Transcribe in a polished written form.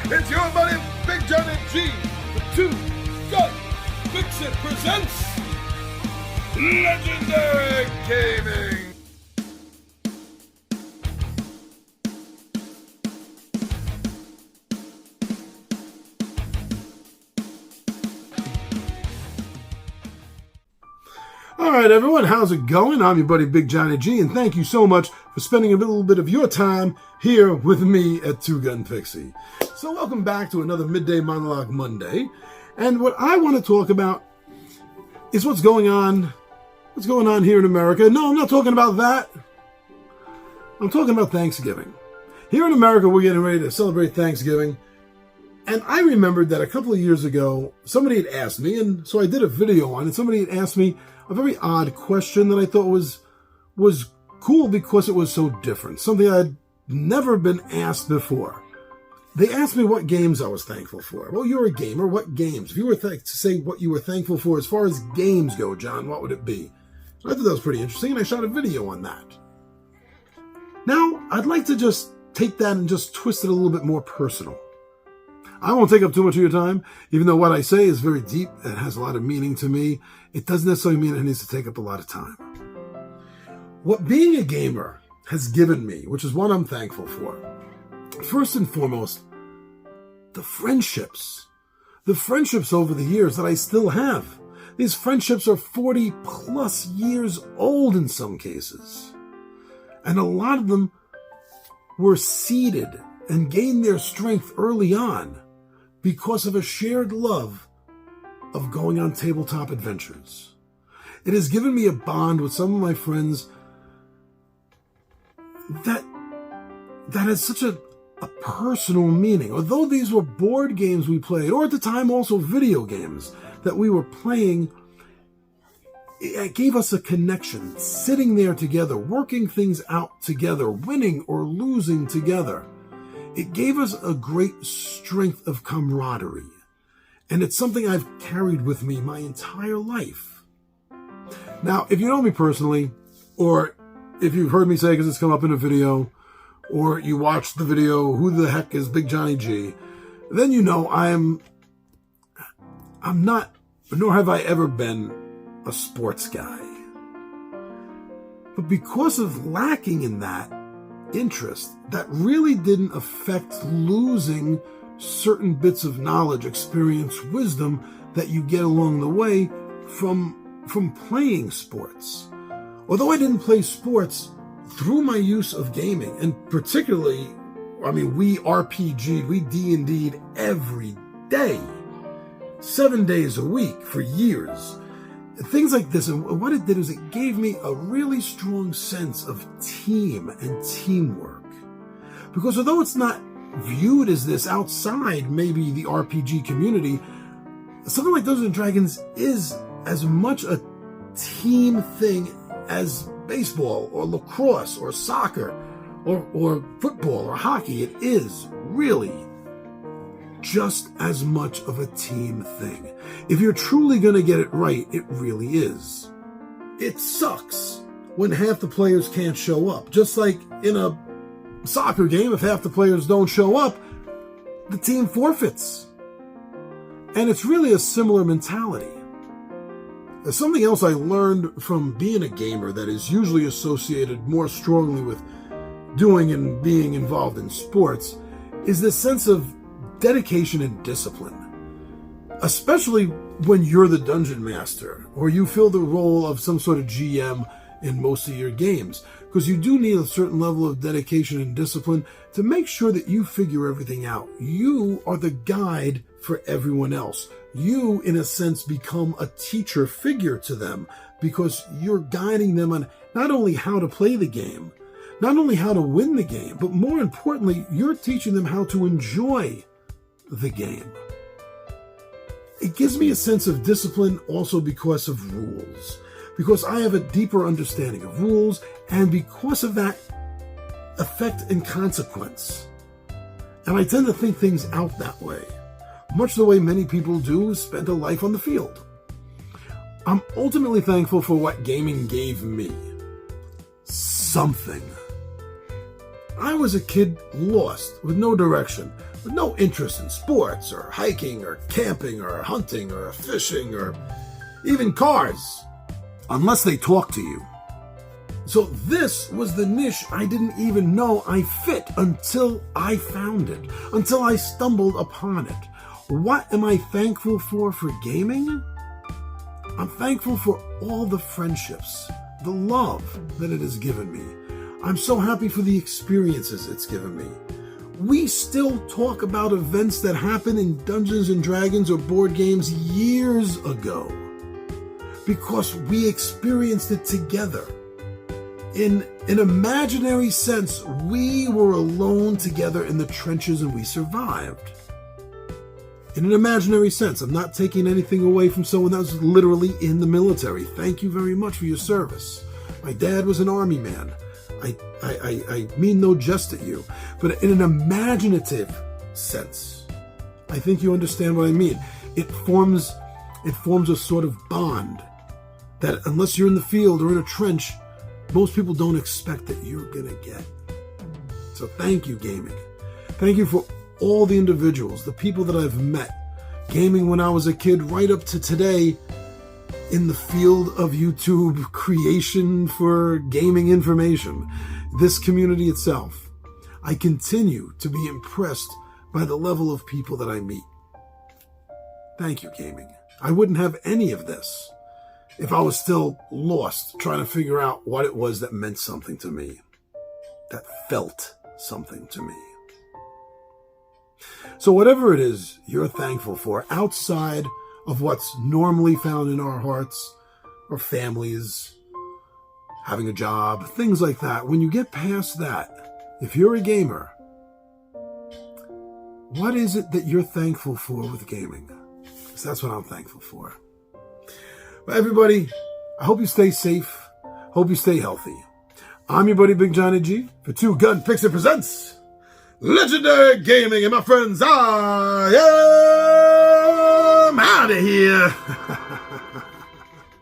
It's your buddy, Big Johnny G, the Two Gun Pixie presents Legendary Gaming. All right, everyone, how's it going? I'm your buddy, Big Johnny G, and thank you so much for spending a little bit of your time here with me at Two Gun Pixie. So welcome back to another Midday Monologue Monday, and what I want to talk about is what's going on here in America. No, I'm not talking about that. I'm talking about Thanksgiving. Here in America, we're getting ready to celebrate Thanksgiving, and I remembered that a couple of years ago, somebody had asked me, and so I did a video on it. Somebody had asked me a very odd question that I thought was cool because it was so different. Something I'd never been asked before. They asked me what games I was thankful for. Well, you're a gamer. What games? If you were to say what you were thankful for as far as games go, John, what would it be? So I thought that was pretty interesting, and I shot a video on that. Now, I'd like to just take that and just twist it a little bit more personal. I won't take up too much of your time, even though what I say is very deep and has a lot of meaning to me. It doesn't necessarily mean it needs to take up a lot of time. What being a gamer has given me, which is what I'm thankful for, first and foremost, the friendships. The friendships over the years that I still have. These friendships are 40 plus years old in some cases. And a lot of them were seeded and gained their strength early on because of a shared love of going on tabletop adventures. It has given me a bond with some of my friends that has such a personal meaning. Although these were board games we played, or at the time also video games that we were playing, it gave us a connection, sitting there together, working things out together, winning or losing together. It gave us a great strength of camaraderie. And it's something I've carried with me my entire life. Now, if you know me personally, or if you've heard me say because it's come up in a video, or you watched the video, Who the Heck is Big Johnny G, then you know I'm not, nor have I ever been, a sports guy. But because of lacking in that interest, that really didn't affect losing certain bits of knowledge, experience, wisdom that you get along the way from playing sports. Although I didn't play sports, through my use of gaming, and particularly, we RPG'd, we D&D'd every day, 7 days a week for years. Things like this, and what it did is it gave me a really strong sense of team and teamwork. Because although it's not viewed as this outside maybe the RPG community, something like Dungeons & Dragons is as much a team thing as baseball or lacrosse or soccer or football or hockey. It is really just as much of a team thing. If you're truly going to get it right, it really is. It sucks when half the players can't show up. Just like in a soccer game, if half the players don't show up, the team forfeits. And it's really a similar mentality. There's something else I learned from being a gamer that is usually associated more strongly with doing and being involved in sports is this sense of dedication and discipline. Especially when you're the dungeon master or you fill the role of some sort of GM in most of your games, because you do need a certain level of dedication and discipline to make sure that you figure everything out. You are the guide for everyone else. You, in a sense, become a teacher figure to them because you're guiding them on not only how to play the game, not only how to win the game, but more importantly, you're teaching them how to enjoy the game. It gives me a sense of discipline also because of rules, because I have a deeper understanding of rules, and because of that effect and consequence. And I tend to think things out that way, much the way many people do who spend a life on the field. I'm ultimately thankful for what gaming gave me. Something. I was a kid lost with no direction, with no interest in sports or hiking or camping or hunting or fishing or even cars, unless they talk to you. So this was the niche I didn't even know I fit until I found it, until I stumbled upon it. What am I thankful for gaming? I'm thankful for all the friendships, the love that it has given me. I'm so happy for the experiences it's given me. We still talk about events that happened in Dungeons and Dragons or board games years ago because we experienced it together. In an imaginary sense, we were alone together in the trenches and we survived. In an imaginary sense, I'm not taking anything away from someone that was literally in the military. Thank you very much for your service. My dad was an army man. I mean no jest at you, but in an imaginative sense, I think you understand what I mean. It forms a sort of bond that unless you're in the field or in a trench, most people don't expect that you're going to get. So thank you, gaming. Thank you for all the individuals, the people that I've met, gaming when I was a kid right up to today in the field of YouTube creation for gaming information. This community itself, I continue to be impressed by the level of people that I meet. Thank you, gaming. I wouldn't have any of this if I was still lost trying to figure out what it was that meant something to me, that felt something to me. So whatever it is you're thankful for outside of what's normally found in our hearts or families, having a job, things like that, when you get past that, if you're a gamer, what is it that you're thankful for with gaming? Because that's what I'm thankful for. Well, everybody, I hope you stay safe. Hope you stay healthy. I'm your buddy Big Johnny G for Two Gun Pixie Presents Legendary Gaming. And my friends, I am out of here.